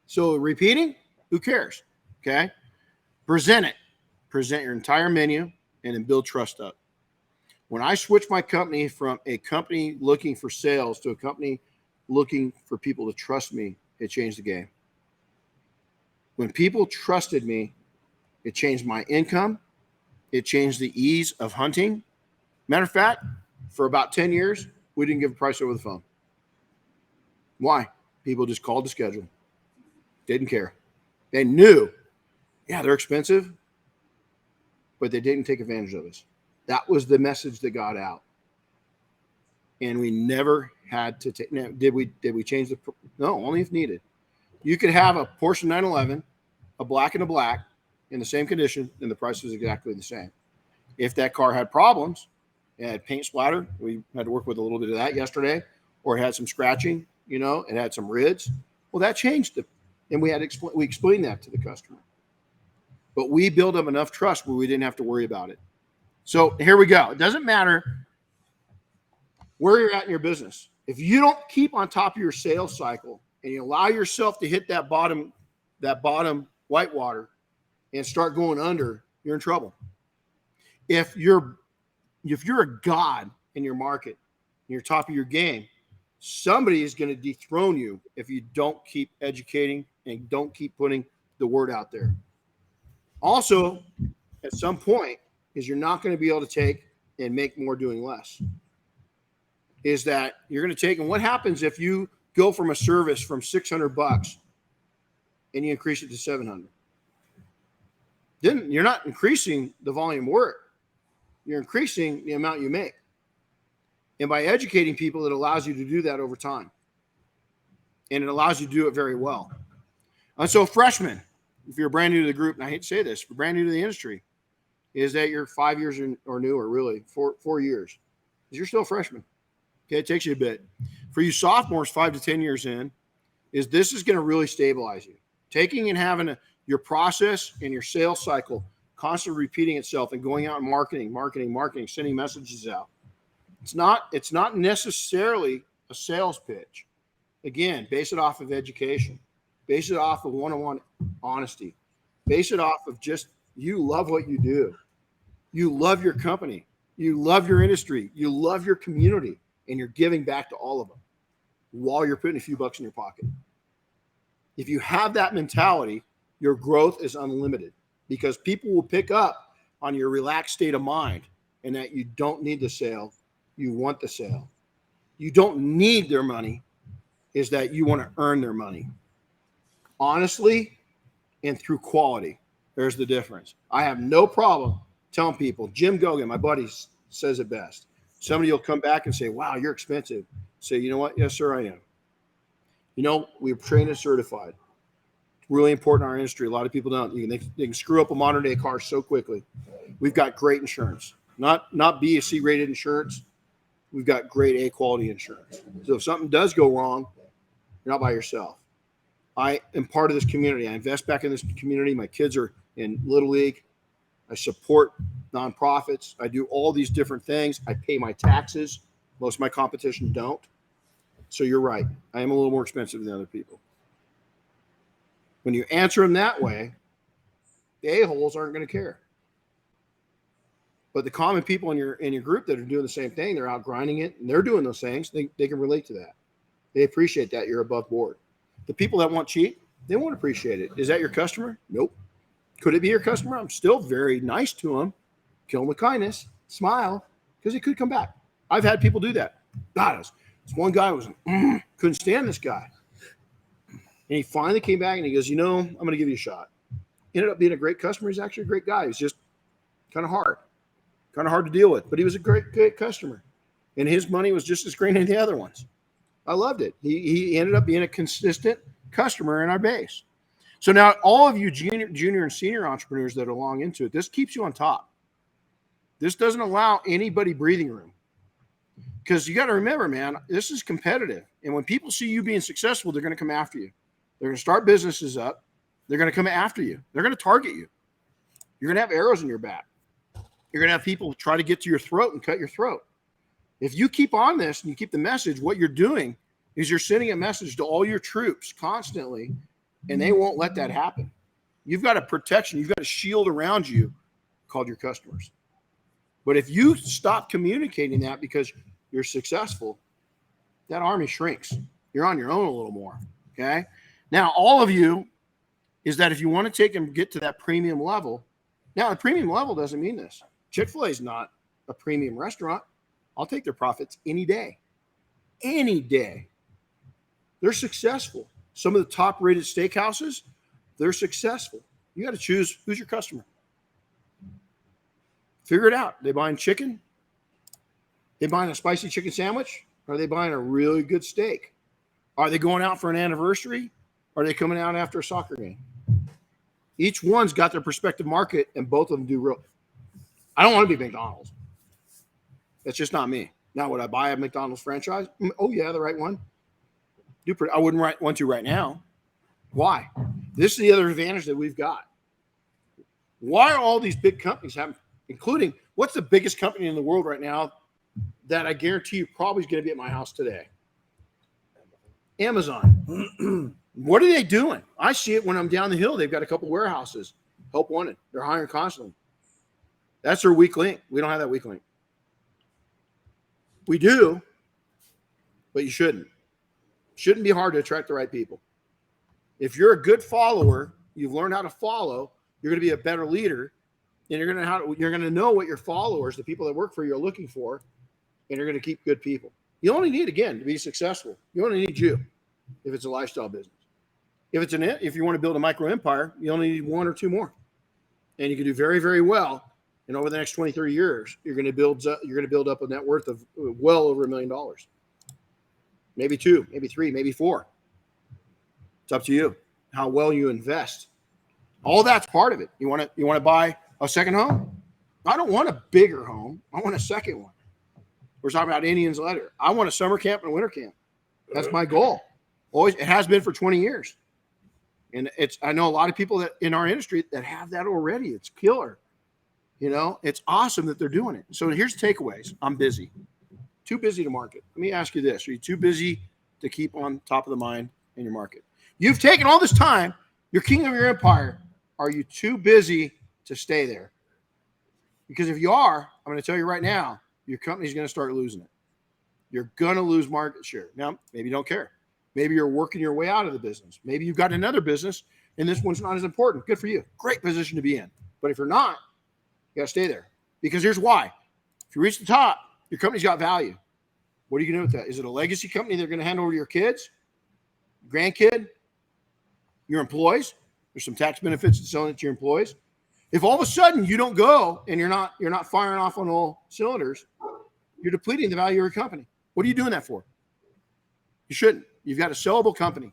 So repeating, who cares? Okay, present it. Present your entire menu and then build trust up. When I switched my company from a company looking for sales to a company looking for people to trust me, it changed the game. When people trusted me, it changed my income. It changed the ease of hunting. Matter of fact, for about 10 years, we didn't give a price over the phone. Why? People just called to schedule. Didn't care. They knew, yeah, they're expensive, but they didn't take advantage of us. That was the message that got out. And we never had to take. Now, did we change the? No, only if needed. You could have a Porsche 911, a black and a black, in the same condition, and the price was exactly the same. If that car had problems, it had paint splatter, we had to work with a little bit of that yesterday, or it had some scratching, it had some rids. Well, that changed it, and we explained that to the customer. But we built up enough trust where we didn't have to worry about it. So here we go. It doesn't matter where you're at in your business. If you don't keep on top of your sales cycle and you allow yourself to hit that bottom whitewater and start going under, you're in trouble. If you're a god in your market, you're top of your game, somebody is going to dethrone you if you don't keep educating and don't keep putting the word out there. Also, at some point, is you're not going to be able to take and make more doing less. Is that you're going to take, and what happens if you go from a service from $600 and you increase it to $700? Then you're not increasing the volume work. You're increasing the amount you make. And by educating people, it allows you to do that over time. And it allows you to do it very well. And so freshmen, if you're brand new to the group, and I hate to say this, if you're brand new to the industry, is that you're 5 years or newer, really, 4 years. Because you're still a freshman. Okay, it takes you a bit. For you sophomores, 5 to 10 years in, this is going to really stabilize you. Taking and having your process and your sales cycle constantly repeating itself and going out and marketing, sending messages out. It's not necessarily a sales pitch. Again, base it off of education. Base it off of one-on-one honesty. Base it off of just you love what you do. You love your company. You love your industry. You love your community. And you're giving back to all of them while you're putting a few bucks in your pocket. If you have that mentality, your growth is unlimited because people will pick up on your relaxed state of mind and that you don't need the sale. You want the sale. You don't need their money, is that you want to earn their money. Honestly and through quality. There's the difference. I have no problem telling people, Jim Gogan, my buddy, says it best. Somebody will come back and say, wow, you're expensive. Say, you know what? Yes, sir, I am. We're trained and certified. really important in our industry. A lot of people don't. They can screw up a modern day car so quickly. We've got great insurance, not B or C rated insurance. We've got great A quality insurance. So if something does go wrong, you're not by yourself. I am part of this community. I invest back in this community. My kids are in Little League. I support nonprofits. I do all these different things. I pay my taxes. Most of my competition don't. So you're right. I am a little more expensive than other people. When you answer them that way, the a-holes aren't going to care. But the common people in your group that are doing the same thing, they're out grinding it, and they're doing those things, they can relate to that. They appreciate that you're above board. The people that want cheap, they won't appreciate it. Is that your customer? Nope. Could it be your customer? I'm still very nice to them. Kill them with kindness, smile, because he could come back. I've had people do that. God, this one guy was couldn't stand this guy. And he finally came back and he goes, I'm going to give you a shot. Ended up being a great customer. He's actually a great guy. He's just kind of hard to deal with, but he was a great customer. And his money was just as great as the other ones. I loved it. He ended up being a consistent customer in our base. So now all of you junior and senior entrepreneurs that are long into it, this keeps you on top. This doesn't allow anybody breathing room. Because you got to remember, man, this is competitive. And when people see you being successful, they're going to come after you. They're going to start businesses up. They're going to come after you. They're going to target you. You're going to have arrows in your back. You're going to have people try to get to your throat and cut your throat. If you keep on this and you keep the message, what you're doing is you're sending a message to all your troops constantly, and they won't let that happen. You've got a protection. You've got a shield around you called your customers. But if you stop communicating that because you're successful, that army shrinks. You're on your own a little more, okay? Now, all of you is that if you want to take and get to that premium level, now the premium level doesn't mean this. Chick-fil-A is not a premium restaurant. I'll take their profits any day. Any day. They're successful. Some of the top-rated steakhouses, they're successful. You got to choose who's your customer. Figure it out. They buying chicken? They buying a spicy chicken sandwich? Or are they buying a really good steak? Are they going out for an anniversary? Or are they coming out after a soccer game? Each one's got their prospective market, and both of them do real. I don't want to be McDonald's. That's just not me. Now, would I buy a McDonald's franchise? Oh, yeah, the right one. I wouldn't want to right now. Why? This is the other advantage that we've got. Why are all these big companies having, including what's the biggest company in the world right now that I guarantee you probably is going to be at my house today? Amazon. What are they doing? I see it when I'm down the hill. They've got a couple warehouses. Help wanted. They're hiring constantly. That's their weak link. We don't have that weak link. We do, but you shouldn't. Shouldn't be hard to attract the right people. If you're a good follower, you've learned how to follow, you're going to be a better leader, and you're going to know what your followers, the people that work for you, are looking for, and you're going to keep good people. You only need, again, to be successful. You only need you if it's a lifestyle business. If you want to build a micro empire, you only need one or two more, and you can do very, very well. And over the next 20, 30 years, you're going to build up a net worth of well over $1 million. Maybe 2, maybe 3, maybe 4. It's up to you how well you invest. All that's part of it. You want to buy a second home? I don't want a bigger home. I want a second one. We're talking about Indians letter. I want a summer camp and a winter camp. That's my goal. Always, it has been for 20 years. And I know a lot of people that in our industry that have that already. It's killer. It's awesome that they're doing it. So here's takeaways. I'm busy. Too busy to market. Let me ask you this. Are you too busy to keep on top of the mind in your market? You've taken all this time. You're king of your empire. Are you too busy to stay there? Because if you are, I'm going to tell you right now, your company's going to start losing it. You're going to lose market share. Now, maybe you don't care. Maybe you're working your way out of the business. Maybe you've got another business and this one's not as important. Good for you. Great position to be in. But if you're not, you got to stay there. Because here's why. If you reach the top, your company's got value. What are you going to do with that? Is it a legacy company they're going to hand over to your kids, grandkid, your employees? There's some tax benefits to selling it to your employees. If all of a sudden you don't go and you're not firing off on all cylinders, you're depleting the value of your company. What are you doing that for? You shouldn't. You've got a sellable company.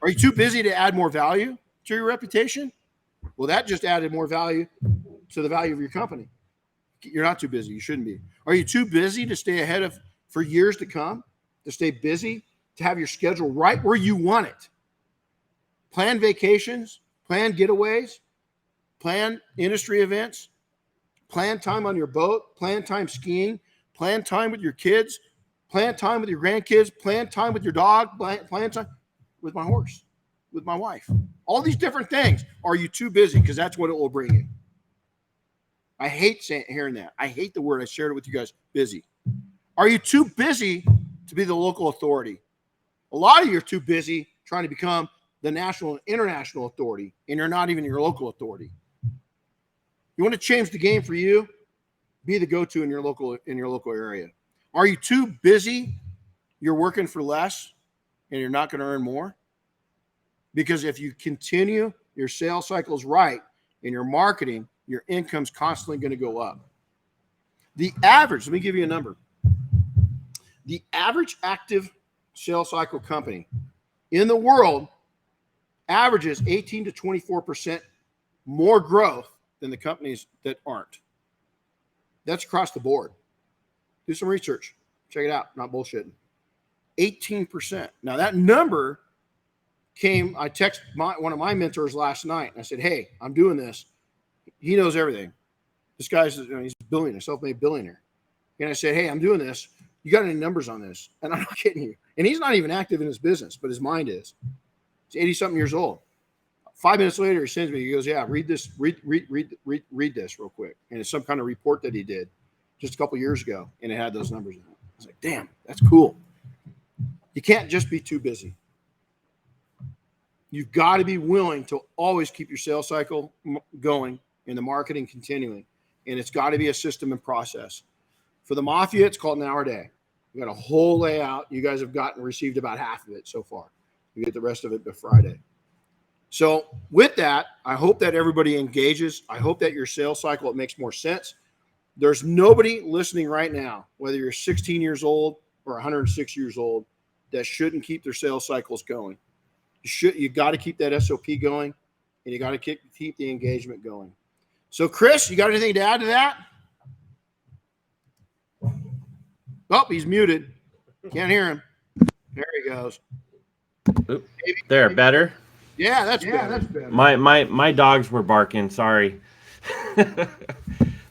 Are you too busy to add more value to your reputation? Well, that just added more value to the value of your company. You're not too busy. You shouldn't be. Are you too busy to stay ahead for years to come? To stay busy, to have your schedule right where you want it? Plan vacations, plan getaways, plan industry events, plan time on your boat, plan time skiing, plan time with your kids, plan time with your grandkids, plan time with your dog, plan time with my horse, with my wife. All these different things. Are you too busy? Because that's what it will bring you. I hate hearing that. I hate the word. I shared it with you guys. Busy. Are you too busy to be the local authority? A lot of you are too busy trying to become the national and international authority, and you're not even your local authority. You want to change the game for you? Be the go-to in your local area. Are you too busy? You're working for less, and you're not going to earn more? Because if you continue your sales cycles right in your marketing, your income's constantly going to go up. The average, let me give you a number. The average active sales cycle company in the world averages 18 to 24% more growth than the companies that aren't. That's across the board. Do some research. Check it out. Not bullshitting. 18%. Now that number came, I texted one of my mentors last night. And I said, hey, I'm doing this. He knows everything. This guy's, he's a billionaire, self-made billionaire. And I said, hey, I'm doing this. You got any numbers on this? And I'm not kidding you. And he's not even active in his business, but his mind is. He's 80-something years old. 5 minutes later, he sends me, he goes, yeah, read this real quick. And it's some kind of report that he did just a couple years ago, and it had those numbers in it. I was like, damn, that's cool. You can't just be too busy. You've got to be willing to always keep your sales cycle going and the marketing continuing. And it's got to be a system and process. For the Mafia, it's called an hour a day. We got a whole layout. You guys have received about half of it so far. You get the rest of it by Friday. So with that, I hope that everybody engages. I hope that your sales cycle, it makes more sense. There's nobody listening right now, whether you're 16 years old or 106 years old, that shouldn't keep their sales cycles going. You got to keep that SOP going, and you got to keep the engagement going. So, Chris, you got anything to add to that? Oh, he's muted. Can't hear him. There he goes. Oop. There, better? Yeah, that's better. My dogs were barking. Sorry.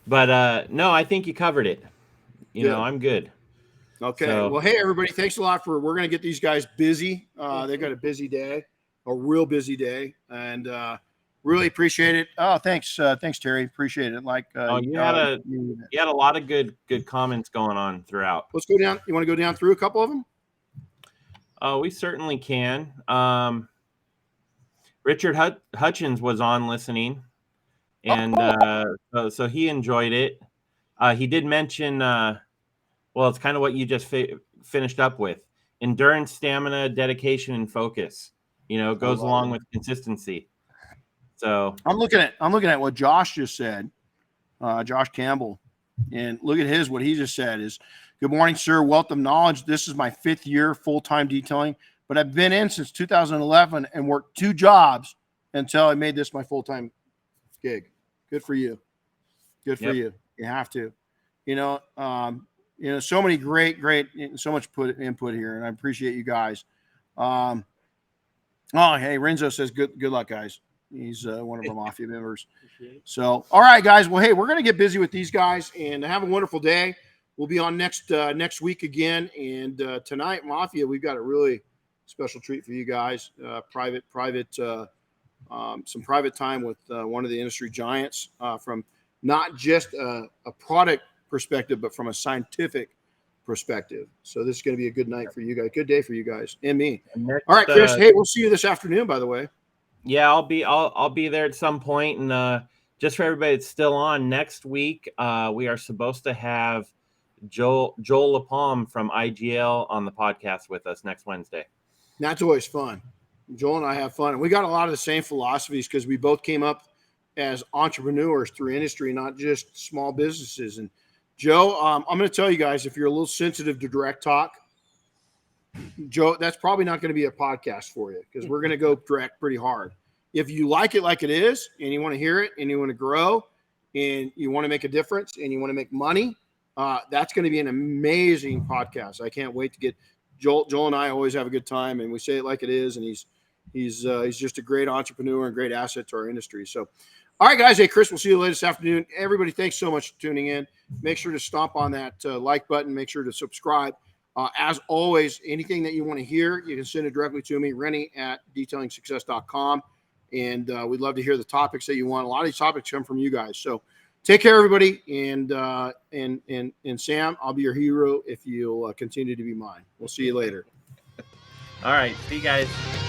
But no, I think you covered it. You know, I'm good. Okay. So, well, hey, everybody, thanks a lot we're going to get these guys busy. They've got a busy day, a real busy day, and really appreciate it. Oh, thanks. Thanks, Terry. Appreciate it. You had a lot of good comments going on throughout. Let's go down. You want to go down through a couple of them? We certainly can. Richard Hutchins was on listening, and so he enjoyed it. He did mention, well, it's kind of what you just finished up with: endurance, stamina, dedication, and focus. Goes along with consistency. So I'm looking at what Josh just said, Josh Campbell, and look at what he just said is, good morning, sir. Wealth of knowledge. This is my 5th year full-time detailing, but I've been in since 2011 and worked 2 jobs until I made this my full-time gig. Good for you. Good for you. You have to, so many great, so much input here, and I appreciate you guys. Hey, Renzo says good luck, guys. He's one of our Mafia members. So, all right, guys. Well, hey, we're going to get busy with these guys and have a wonderful day. We'll be on next week again. And tonight, Mafia, we've got a really special treat for you guys. Some private time with one of the industry giants from not just a product perspective, but from a scientific perspective. So this is going to be a good night for you guys. Good day for you guys and me. All right, Chris. Hey, we'll see you this afternoon, by the way. Yeah, I'll be there at some point. And just for everybody that's still on, next week we are supposed to have Joel LaPalme from IGL on the podcast with us next Wednesday. That's always fun. Joel and I have fun, and we got a lot of the same philosophies because we both came up as entrepreneurs through industry, not just small businesses. And Joe, I'm going to tell you guys, if you're a little sensitive to direct talk, Joe, that's probably not going to be a podcast for you because we're going to go direct pretty hard. If you like it like it is and you want to hear it and you want to grow and you want to make a difference and you want to make money, that's going to be an amazing podcast. I can't wait to get Joel. Joel and I always have a good time, and we say it like it is. And he's just a great entrepreneur and great asset to our industry. So, all right, guys. Hey, Chris, we'll see you later this afternoon. Everybody, thanks so much for tuning in. Make sure to stomp on that like button. Make sure to subscribe. As always, anything that you want to hear, you can send it directly to me, Renny@detailingsuccess.com. And we'd love to hear the topics that you want. A lot of these topics come from you guys. So take care, everybody. And Sam, I'll be your hero if you'll continue to be mine. We'll see you later. All right. See you guys.